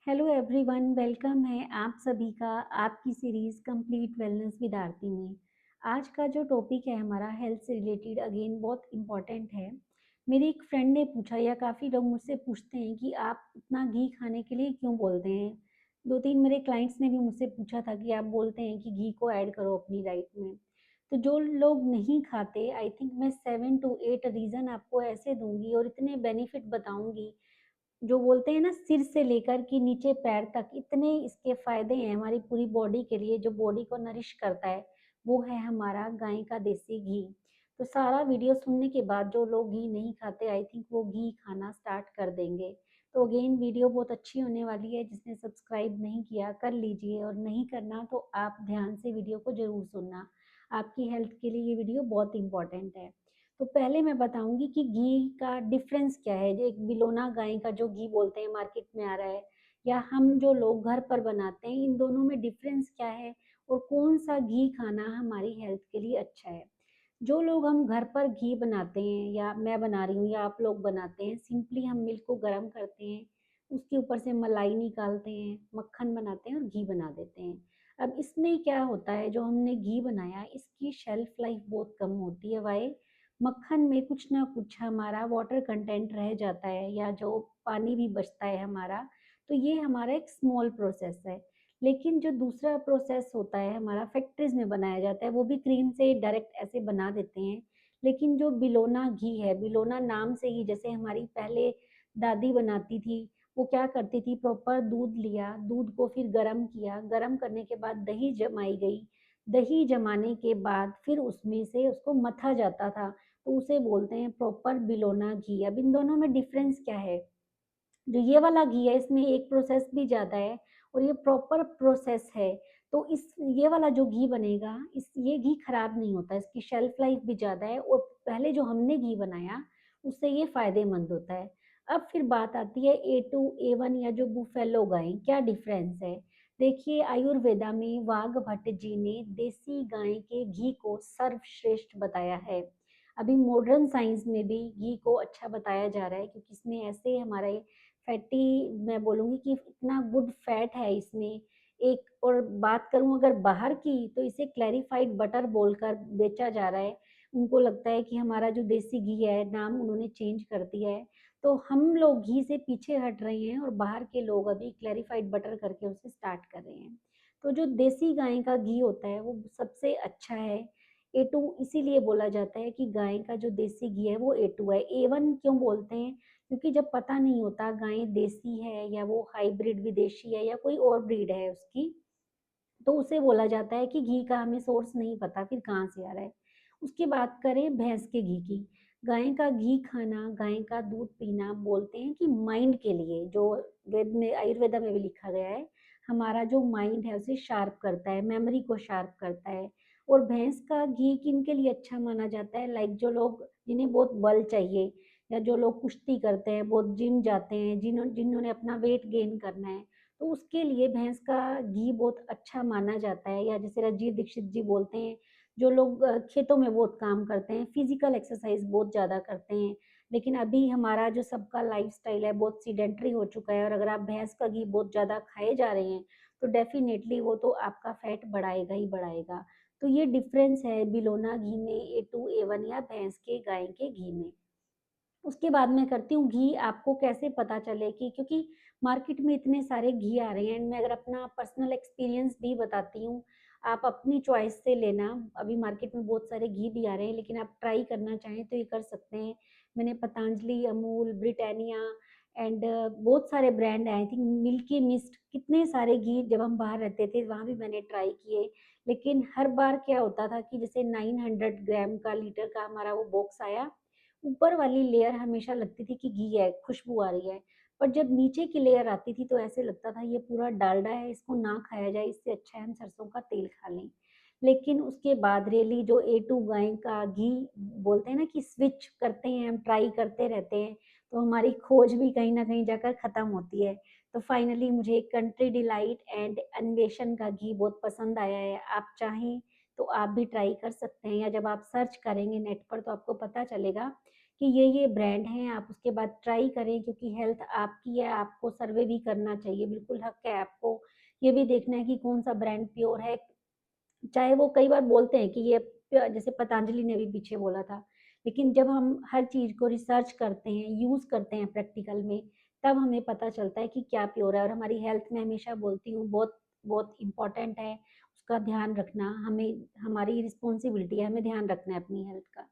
Hello everyone, welcome है आप सभी का आपकी सीरीज़ कंप्लीट वेलनेस विद आरती में। आज का जो टॉपिक है हमारा हेल्थ से रिलेटेड अगेन बहुत इम्पॉर्टेंट है। मेरी एक फ्रेंड ने पूछा या काफ़ी लोग मुझसे पूछते हैं कि आप इतना घी खाने के लिए क्यों बोलते हैं। 2-3 मेरे क्लाइंट्स ने भी मुझसे पूछा था कि आप बोलते हैं कि घी को ऐड करो अपनी डाइट में। तो जो लोग नहीं खाते आई थिंक मैं 7 टू 8 रीज़न आपको ऐसे दूँगी और इतने बेनिफिट बताऊँगी जो बोलते हैं ना सिर से लेकर कि नीचे पैर तक इतने इसके फ़ायदे हैं हमारी पूरी बॉडी के लिए जो बॉडी को नरिश करता है, वो है हमारा गाय का देसी घी। तो सारा वीडियो सुनने के बाद जो लोग घी नहीं खाते आई थिंक वो घी खाना स्टार्ट कर देंगे। तो अगेन वीडियो बहुत अच्छी होने वाली है, जिसने सब्सक्राइब नहीं किया कर लीजिए और नहीं करना तो आप ध्यान से वीडियो को ज़रूर सुनना। आपकी हेल्थ के लिए ये वीडियो बहुत इम्पोर्टेंट है। तो पहले मैं बताऊँगी कि घी का डिफ़रेंस क्या है, जो एक बिलोना गाय का जो घी बोलते हैं मार्केट में आ रहा है या हम जो लोग घर पर बनाते हैं, इन दोनों में डिफ़रेंस क्या है और कौन-सा घी खाना हमारी हेल्थ के लिए अच्छा है। जो लोग हम घर पर घी बनाते हैं या मैं बना रही हूँ या आप लोग बनाते हैं, सिंपली हम मिल्क को गरम करते हैं, उसके ऊपर से मलाई निकालते हैं, मक्खन बनाते हैं और घी बना देते हैं। अब इसमें क्या होता है, जो हमने घी बनाया इसकी शेल्फ लाइफ बहुत कम होती है। व्हाई? मक्खन में कुछ ना कुछ हमारा वाटर कंटेंट रह जाता है या जो पानी भी बचता है हमारा, तो ये हमारा एक स्मॉल प्रोसेस है। लेकिन जो दूसरा प्रोसेस होता है हमारा फैक्ट्रीज में बनाया जाता है, वो भी क्रीम से डायरेक्ट ऐसे बना देते हैं। लेकिन जो बिलोना घी है, बिलोना नाम से ही जैसे हमारी पहले दादी बनाती थी, वो क्या करती थी, प्रॉपर दूध लिया, दूध को फिर गर्म किया, गर्म करने के बाद दही जमाई गई, दही जमाने के बाद फिर उसमें से उसको मथा जाता था, तो उसे बोलते हैं प्रॉपर बिलोना घी। अब इन दोनों में डिफरेंस क्या है? जो ये वाला घी है इसमें एक प्रोसेस भी ज़्यादा है और ये प्रॉपर प्रोसेस है। तो इस ये वाला जो घी बनेगा ये घी खराब नहीं होता, इसकी शेल्फ लाइफ भी ज़्यादा है और पहले जो हमने घी बनाया उससे ये फ़ायदेमंद होता है। अब फिर बात आती है A2 A1 या जो बुफेलो गाय, क्या डिफरेंस है? देखिए, आयुर्वेदा में वाघ भट्ट जी ने देसी गाय के घी को सर्वश्रेष्ठ बताया है। अभी मॉडर्न साइंस में भी घी को अच्छा बताया जा रहा है क्योंकि इसमें ऐसे हमारे फैटी, मैं बोलूँगी कि इतना गुड फैट है इसमें। एक और बात करूँ अगर बाहर की, तो इसे क्लैरिफाइड बटर बोलकर बेचा जा रहा है। उनको लगता है कि हमारा जो देसी घी है नाम उन्होंने चेंज कर दिया है। तो हम लोग घी से पीछे हट रहे हैं और बाहर के लोग अभी क्लैरिफाइड बटर करके उसे स्टार्ट कर रहे हैं। तो जो देसी गाय का घी होता है वो सबसे अच्छा है। A2 इसीलिए बोला जाता है कि गाय का जो देसी घी है वो A2 है। A1 क्यों बोलते हैं? क्योंकि जब पता नहीं होता गाय देसी है या वो हाइब्रिड विदेशी है या कोई और ब्रीड है उसकी, तो उसे बोला जाता है कि घी का हमें सोर्स नहीं पता फिर कहाँ से आ रहा है। उसकी बात करें भैंस के घी की, गाय का घी खाना, गाय का दूध पीना बोलते हैं कि माइंड के लिए, जो वेद में आयुर्वेदा में भी लिखा गया है, हमारा जो माइंड है उसे शार्प करता है, मेमोरी को शार्प करता है। और भैंस का घी किन के लिए अच्छा माना जाता है? लाइक जो लोग जिन्हें बहुत बल चाहिए या जो लोग कुश्ती करते हैं, बहुत जिम जाते हैं, जिन्होंने अपना वेट गेन करना है, तो उसके लिए भैंस का घी बहुत अच्छा माना जाता है। या जैसे रंजीत दीक्षित जी बोलते हैं, जो लोग खेतों में बहुत काम करते हैं, फिजिकल एक्सरसाइज बहुत ज़्यादा करते हैं, लेकिन अभी हमारा जो सबका लाइफस्टाइल है बहुत सीडेंटरी हो चुका है और अगर आप भैंस का घी बहुत ज़्यादा खाए जा रहे हैं, तो डेफिनेटली वो तो आपका फैट बढ़ाएगा ही बढ़ाएगा। तो ये डिफरेंस है बिलोना घी में, A2 A1 या भैंस के गाय के घी में। उसके बाद मैं करती हूँ घी आपको कैसे पता चले, कि क्योंकि मार्केट में इतने सारे घी आ रहे हैं एंड मैं अगर अपना पर्सनल एक्सपीरियंस भी बताती हूँ, आप अपनी चॉइस से लेना। अभी मार्केट में बहुत सारे घी भी आ रहे हैं, लेकिन आप ट्राई करना चाहें तो ये कर सकते हैं। मैंने पतंजलि, अमूल, ब्रिटानिया एंड बहुत सारे brand I think milky mist, कितने सारे घी जब हम बाहर रहते थे वहाँ भी मैंने ट्राई किए। लेकिन हर बार क्या होता था कि जैसे 900 ग्राम का लीटर का हमारा वो बॉक्स आया, ऊपर वाली लेयर हमेशा लगती थी कि घी है, खुशबू आ रही है, पर जब नीचे की लेयर आती थी तो ऐसे लगता था ये पूरा डालडा है, इसको ना खाया जाए, इससे अच्छा है हम सरसों का तेल खा लें। लेकिन उसके बाद रियली जो A2 गाय का घी बोलते हैं ना कि स्विच करते हैं, हम ट्राई करते रहते हैं, तो हमारी खोज भी कहीं न कहीं जाकर ख़त्म होती है। तो फाइनली मुझे कंट्री डिलाइट एंड अन्वेषण का घी बहुत पसंद आया है। आप चाहें तो आप भी ट्राई कर सकते हैं, या जब आप सर्च करेंगे नेट पर तो आपको पता चलेगा कि ये ब्रांड हैं, आप उसके बाद ट्राई करें, क्योंकि हेल्थ आपकी है, आपको सर्वे भी करना चाहिए, बिल्कुल हक है आपको ये भी देखना है कि कौन-सा ब्रांड प्योर है। चाहे वो कई बार बोलते हैं कि ये जैसे पतंजलि ने भी पीछे बोला था, लेकिन जब हम हर चीज़ को रिसर्च करते हैं, यूज़ करते हैं प्रैक्टिकल में, तब हमें पता चलता है कि क्या प्योर है। और हमारी हेल्थ में हमेशा बोलती हूँ बहुत बहुत इम्पोर्टेंट है उसका ध्यान रखना, हमें हमारी रिस्पॉन्सिबिलिटी है, हमें ध्यान रखना है अपनी हेल्थ का।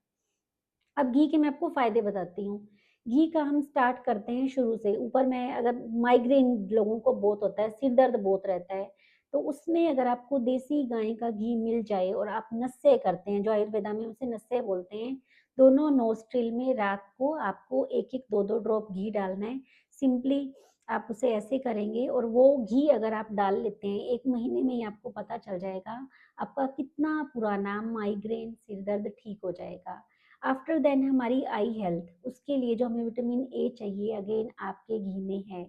अब घी के मैं आपको फ़ायदे बताती हूँ। घी का हम स्टार्ट करते हैं शुरू से, ऊपर मैं अगर माइग्रेन लोगों को बहुत होता है, सिर दर्द बहुत रहता है, तो उसमें अगर आपको देसी गाय का घी मिल जाए और आप नस्से करते हैं, जो आयुर्वेदा में उसे नस्से बोलते हैं, दोनों नोस्ट्रिल में रात को आपको 1-1, 2-2 ड्रॉप घी डालना है। सिंपली आप उसे ऐसे करेंगे और वो घी अगर आप डाल लेते हैं, 1 महीने में ही आपको पता चल जाएगा, आपका कितना पुराना माइग्रेन, सिर दर्द ठीक हो जाएगा। आफ्टर देन हमारी आई हेल्थ, उसके लिए जो हमें विटामिन ए चाहिए अगेन आपके घी में है।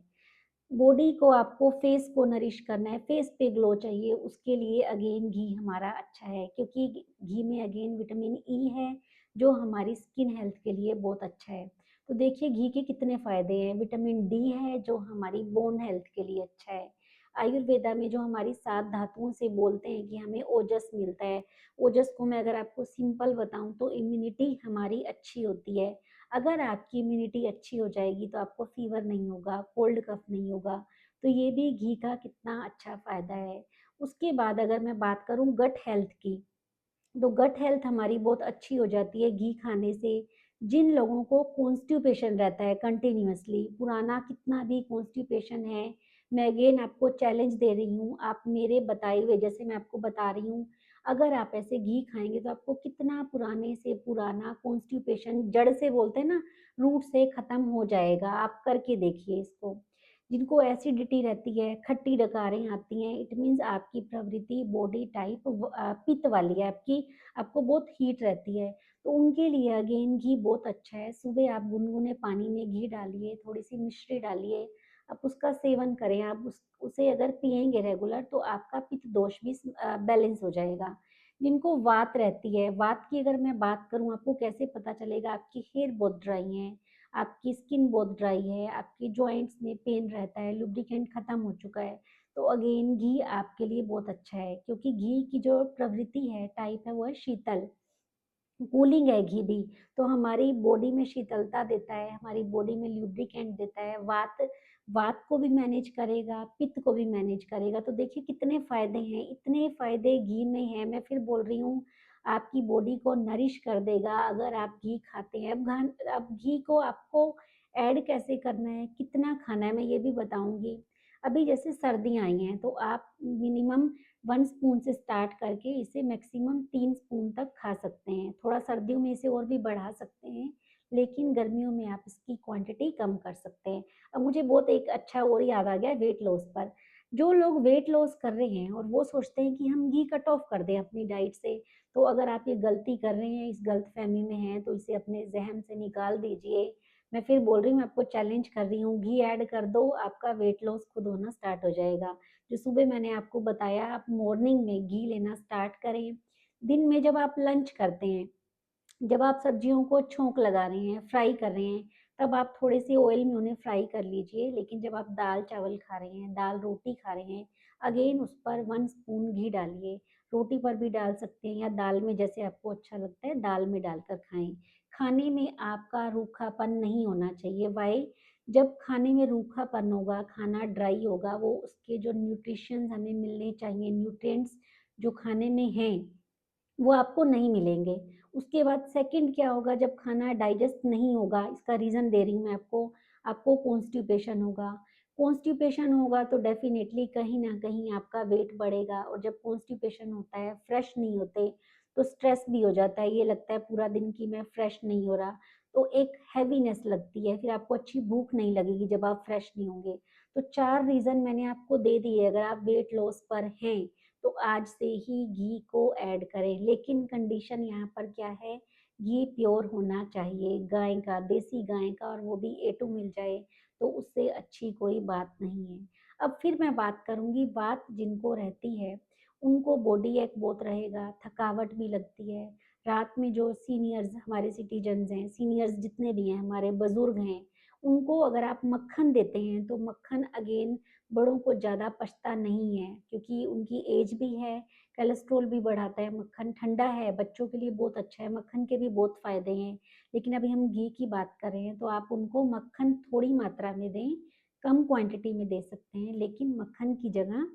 बॉडी को आपको फेस को नरिश करना है, फेस पे ग्लो चाहिए, उसके लिए अगेन घी हमारा अच्छा है, क्योंकि घी में अगेन विटामिन ई है जो हमारी स्किन हेल्थ के लिए बहुत अच्छा है। तो देखिए घी के कितने फ़ायदे हैं। विटामिन डी है जो हमारी बोन हेल्थ के लिए अच्छा है। आयुर्वेदा में जो हमारी 7 धातुओं से बोलते हैं कि हमें ओजस मिलता है, ओजस को मैं अगर आपको सिंपल बताऊँ तो इम्यूनिटी हमारी अच्छी होती है। अगर आपकी इम्यूनिटी अच्छी हो जाएगी तो आपको फ़ीवर नहीं होगा, कोल्ड कफ नहीं होगा, तो ये भी घी का कितना अच्छा फ़ायदा है। उसके बाद अगर मैं बात करूँ गट हेल्थ की, तो गट हेल्थ हमारी बहुत अच्छी हो जाती है घी खाने से। जिन लोगों को कॉन्स्टिपेशन रहता है कंटिन्यूअसली, पुराना कितना भी कॉन्स्टिपेशन है, मैं अगेन आपको चैलेंज दे रही हूँ, आप मेरे बताए हुए जैसे मैं आपको बता रही हूँ, अगर आप ऐसे घी खाएँगे तो आपको कितना पुराने से पुराना कॉन्स्टिपेशन जड़ से बोलते हैं ना, रूट से ख़त्म हो जाएगा। आप करके देखिए इसको। जिनको एसिडिटी रहती है, खट्टी डकारें आती हैं, इट मीन्स आपकी प्रवृत्ति बॉडी टाइप पित्त वाली है, आपको बहुत हीट रहती है, तो उनके लिए अगेन घी बहुत अच्छा है। सुबह आप गुनगुने पानी में घी डालिए, थोड़ी-सी मिश्री डालिए, आप उसका सेवन करें। आप उसे अगर पिएँगे रेगुलर तो आपका पित्त दोष भी बैलेंस हो जाएगा। जिनको वात रहती है, वात की अगर मैं बात करूँ, आपको कैसे पता चलेगा? आपकी हेयर बहुत ड्राई है, आपकी स्किन बहुत ड्राई है, आपकी जॉइंट्स में पेन रहता है, लुब्रिकेंट खत्म हो चुका है, तो अगेन घी आपके लिए बहुत अच्छा है, क्योंकि घी की जो प्रवृत्ति है, टाइप है, वो है शीतल। कूलिंग है घी भी, तो हमारी बॉडी में शीतलता देता है, हमारी बॉडी में लुब्रिकेंट देता है, वात वात को भी मैनेज करेगा, पित्त को भी मैनेज करेगा। तो देखिए कितने फ़ायदे हैं, इतने फ़ायदे घी में हैं। मैं फिर बोल रही हूँ, आपकी बॉडी को नरिश कर देगा अगर आप घी खाते हैं। अब घी को आपको ऐड कैसे करना है, कितना खाना है, मैं ये भी बताऊँगी। अभी जैसे सर्दियाँ आई हैं, तो आप मिनिमम 1 स्पून से स्टार्ट करके इसे मैक्सिमम 3 स्पून तक खा सकते हैं। थोड़ा सर्दियों में इसे और भी बढ़ा सकते हैं, लेकिन गर्मियों में आप इसकी क्वांटिटी कम कर सकते हैं। अब मुझे बहुत एक अच्छा और याद आ गया वेट लॉस पर। जो लोग वेट लॉस कर रहे हैं और वो सोचते हैं कि हम घी कट ऑफ कर दें अपनी डाइट से, तो अगर आप ये गलती कर रहे हैं, इस गलतफ़हमी में हैं, तो इसे अपने ज़हन से निकाल दीजिए। मैं फिर बोल रही हूँ, मैं आपको चैलेंज कर रही हूँ, घी ऐड कर दो, आपका वेट लॉस खुद होना स्टार्ट हो जाएगा। जो सुबह मैंने आपको बताया, आप मॉर्निंग में घी लेना स्टार्ट करें। दिन में जब आप लंच करते हैं, जब आप सब्जियों को छौंक लगा रहे हैं, फ्राई कर रहे हैं, तब आप थोड़े से ऑयल में उन्हें फ्राई कर लीजिए। लेकिन जब आप दाल-चावल खा रहे हैं, दाल-रोटी खा रहे हैं, अगेन उस पर 1 स्पून घी डालिए। रोटी पर भी डाल सकते हैं या दाल में, जैसे आपको अच्छा लगता है, दाल में डालकर खाएँ। खाने में आपका रूखापन नहीं होना चाहिए। व्हाई? जब खाने में रूखापन होगा, खाना ड्राई होगा, वो उसके जो न्यूट्रिशंस हमें मिलने चाहिए, न्यूट्रिएंट्स जो खाने में हैं, वो आपको नहीं मिलेंगे। उसके बाद सेकंड क्या होगा, जब खाना डाइजेस्ट नहीं होगा, इसका रीज़न दे रही हूँ मैं आपको, आपको कॉन्स्टिपेशन होगा। कॉन्स्टिपेशन होगा तो डेफ़िनेटली कहीं न कहीं आपका वेट बढ़ेगा, और जब कॉन्स्टिपेशन होता है, फ्रेश नहीं होते, तो स्ट्रेस भी हो जाता है। ये लगता है पूरा दिन कि मैं फ्रेश नहीं हो रहा, तो एक हैवीनेस लगती है, फिर आपको अच्छी भूख नहीं लगेगी जब आप फ्रेश नहीं होंगे। तो 4 रीज़न मैंने आपको दे दिए, अगर आप वेट लॉस पर हैं, तो आज से ही घी को ऐड करें। लेकिन कंडीशन यहाँ पर क्या है, घी प्योर होना चाहिए, गाय का, देसी गाय का, और वो भी A2 मिल जाए, तो उससे अच्छी कोई बात नहीं है। अब फिर मैं बात करूँगी, बात जिनको रहती है, उनको बॉडी एक बहुत रहेगा, थकावट भी लगती है, रात में जो सीनियर्स हमारे सिटीजन्स हैं, सीनियर्स जितने भी हैं, हमारे बुज़ुर्ग हैं, उनको अगर आप मक्खन देते हैं, तो मक्खन अगेन बड़ों को ज़्यादा पचता नहीं है, क्योंकि उनकी एज भी है, कोलेस्ट्रॉल भी बढ़ाता है, मक्खन ठंडा है, बच्चों के लिए बहुत अच्छा है, मक्खन के भी बहुत फ़ायदे हैं। लेकिन अभी हम घी की बात कर रहे हैं, तो आप उनको मक्खन थोड़ी मात्रा में दें, कम क्वांटिटी में दे सकते हैं, लेकिन मक्खन की जगह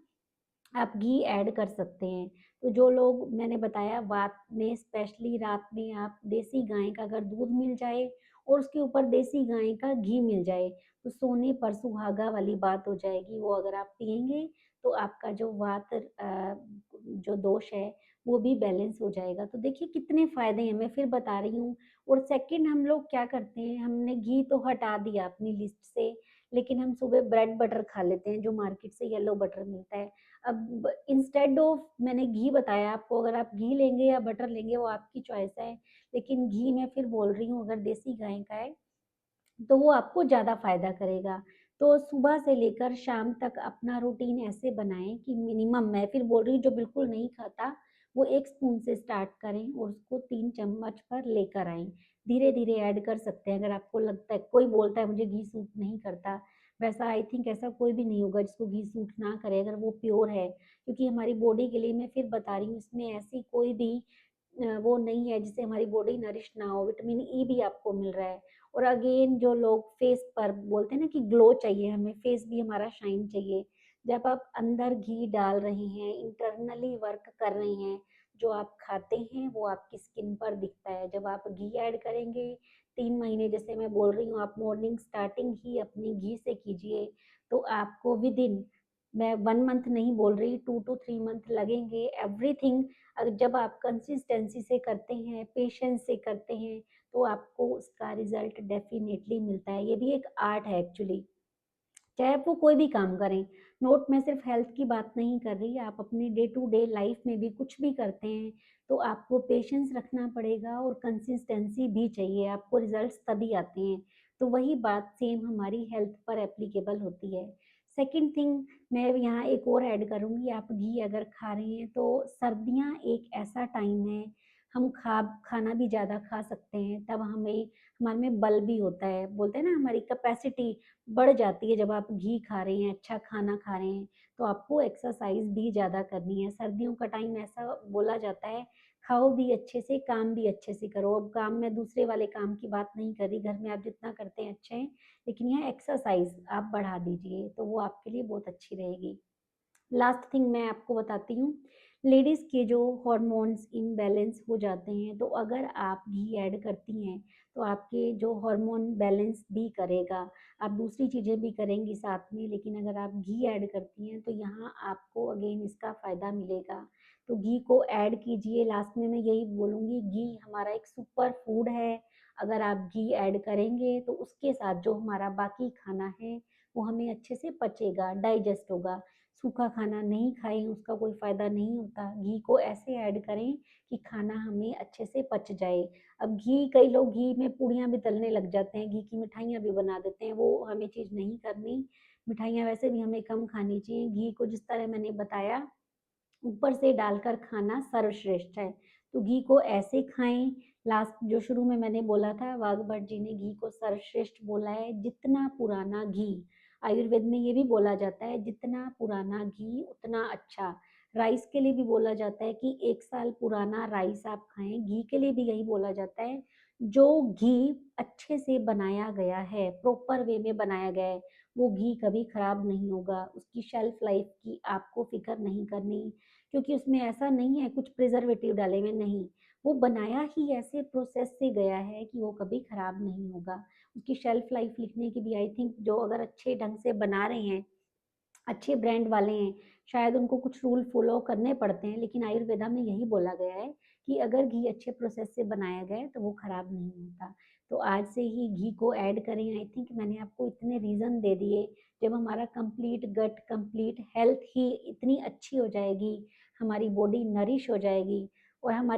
आप घी ऐड कर सकते हैं। तो जो लोग मैंने बताया वात में, स्पेशली रात में आप देसी गाय का अगर दूध मिल जाए और उसके ऊपर देसी गाय का घी मिल जाए, तो सोने पर सुहागा वाली बात हो जाएगी। वो अगर आप पिएँगे तो आपका जो वात जो दोष है वो भी बैलेंस हो जाएगा। तो देखिए कितने फ़ायदे हैं, मैं फिर बता रही हूँ। और सेकंड हम लोग क्या करते हैं, हमने घी तो हटा दिया अपनी लिस्ट से, लेकिन हम सुबह ब्रेड बटर खा लेते हैं जो मार्केट से येलो बटर मिलता है। अब इंस्टेड ऑफ मैंने घी बताया आपको, अगर आप घी लेंगे या बटर लेंगे वो आपकी चॉइस है, लेकिन घी मैं फिर बोल रही हूँ अगर देसी गाय का है तो वो आपको ज़्यादा फ़ायदा करेगा। तो सुबह से लेकर शाम तक अपना रूटीन ऐसे बनाएँ कि मिनिमम, मैं फिर बोल रही हूँ जो बिल्कुल नहीं खाता, वो 1 स्पून से स्टार्ट करें और उसको 3 चम्मच पर लेकर आएँ। धीरे-धीरे ऐड कर सकते हैं, अगर आपको लगता है, कोई बोलता है मुझे घी सूट नहीं करता, वैसा आई थिंक ऐसा कोई भी नहीं होगा जिसको घी सूट ना करे अगर वो प्योर है। क्योंकि हमारी बॉडी के लिए, मैं फिर बता रही हूँ, इसमें ऐसी कोई भी वो नहीं है जिससे हमारी बॉडी नरिश ना हो, विटामिन ई भी आपको मिल रहा है। और अगेन जो लोग फेस पर बोलते हैं ना कि ग्लो चाहिए हमें, फेस भी हमारा शाइन चाहिए, जब आप अंदर घी डाल रहे हैं, इंटरनली वर्क कर रहे हैं, जो आप खाते हैं वो आपकी स्किन पर दिखता है। जब आप घी ऐड करेंगे 3 महीने, जैसे मैं बोल रही हूँ, आप मॉर्निंग स्टार्टिंग ही अपनी घी से कीजिए, तो आपको विद इन, मैं 1 मंथ नहीं बोल रही, 2 to 3 मंथ लगेंगे। एवरीथिंग जब आप कंसिस्टेंसी से करते हैं, पेशेंस से करते हैं, तो आपको उसका रिजल्ट डेफिनेटली मिलता है। ये भी एक आर्ट है एक्चुअली, चाहे आप वो कोई भी काम करें। नोट, मैं सिर्फ हेल्थ की बात नहीं कर रही, आप अपनी डे टू डे लाइफ में भी कुछ भी करते हैं, तो आपको पेशेंस रखना पड़ेगा और कंसिस्टेंसी भी चाहिए, आपको रिजल्ट्स तभी आते हैं। तो वही बात सेम हमारी हेल्थ पर एप्लीकेबल होती है। सेकंड थिंग, मैं यहाँ एक और ऐड करूँगी, आप घी अगर खा रहे हैं, तो सर्दियाँ एक ऐसा टाइम है, हम खाना भी ज़्यादा खा सकते हैं, तब हमारे में बल भी होता है। बोलते हैं ना, हमारी कैपेसिटी बढ़ जाती है जब आप घी खा रहे हैं, अच्छा खाना खा रहे हैं, तो आपको एक्सरसाइज भी ज़्यादा करनी है। सर्दियों का टाइम ऐसा बोला जाता है, खाओ भी अच्छे से, काम भी अच्छे से करो। अब काम में दूसरे वाले काम की बात नहीं कर रही, घर में आप जितना करते हैं अच्छे हैं, लेकिन यह एक्सरसाइज आप बढ़ा दीजिए, तो वो आपके लिए बहुत अच्छी रहेगी। लास्ट थिंग मैं आपको बताती हूँ, लेडीज़ के जो हार्मोन्स इम्बैलेंस हो जाते हैं, तो अगर आप घी ऐड करती हैं, तो आपके जो हार्मोन बैलेंस भी करेगा। आप दूसरी चीज़ें भी करेंगी साथ में, लेकिन अगर आप घी ऐड करती हैं, तो यहाँ आपको अगेन इसका फ़ायदा मिलेगा। तो घी को ऐड कीजिए। लास्ट में मैं यही बोलूँगी, घी हमारा एक सुपर फूड है। अगर आप घी ऐड करेंगे, तो उसके साथ जो हमारा बाकी खाना है, वो हमें अच्छे से पचेगा, डाइजेस्ट होगा। सूखा खाना नहीं खाएँ, उसका कोई फ़ायदा नहीं होता। घी को ऐसे ऐड करें कि खाना हमें अच्छे से पच जाए। अब घी, कई लोग घी में पूड़ियाँ भी तलने लग जाते हैं, घी की मिठाइयाँ भी बना देते हैं, वो हमें चीज़ नहीं करनी। मिठाइयाँ वैसे भी हमें कम खानी चाहिए। घी को जिस तरह मैंने बताया, ऊपर से डालकर खाना सर्वश्रेष्ठ है। तो घी को ऐसे खाएँ। लास्ट जो शुरू में मैंने बोला था, वाघ भट्ट जी ने घी को सर्वश्रेष्ठ बोला है, जितना पुराना घी। आयुर्वेद में ये भी बोला जाता है, जितना पुराना घी उतना अच्छा। राइस के लिए भी बोला जाता है कि 1 साल पुराना राइस आप खाएँ, घी के लिए भी यही बोला जाता है। जो घी अच्छे से बनाया गया है, प्रॉपर वे में बनाया गया है, वो घी कभी खराब नहीं होगा, उसकी शेल्फ लाइफ की आपको फ़िक्र नहीं करनी, क्योंकि उसमें ऐसा नहीं है कुछ प्रिजर्वेटिव डाले हुए, नहीं, वो बनाया ही ऐसे प्रोसेस से गया है कि वो कभी खराब नहीं होगा। उसकी शेल्फ लाइफ लिखने की भी आई थिंक, जो अगर अच्छे ढंग से बना रहे हैं, अच्छे ब्रांड वाले हैं, शायद उनको कुछ रूल फॉलो करने पड़ते हैं, लेकिन आयुर्वेदा में यही बोला गया है कि अगर घी अच्छे प्रोसेस से बनाया गया है तो वो खराब नहीं होता। तो आज से ही घी को ऐड करें। आई थिंक मैंने आपको इतने रीज़न दे दिए। जब हमारा कंप्लीट गट, कंप्लीट हेल्थ ही इतनी अच्छी हो जाएगी, हमारी बॉडी नरिश हो जाएगी और हमारी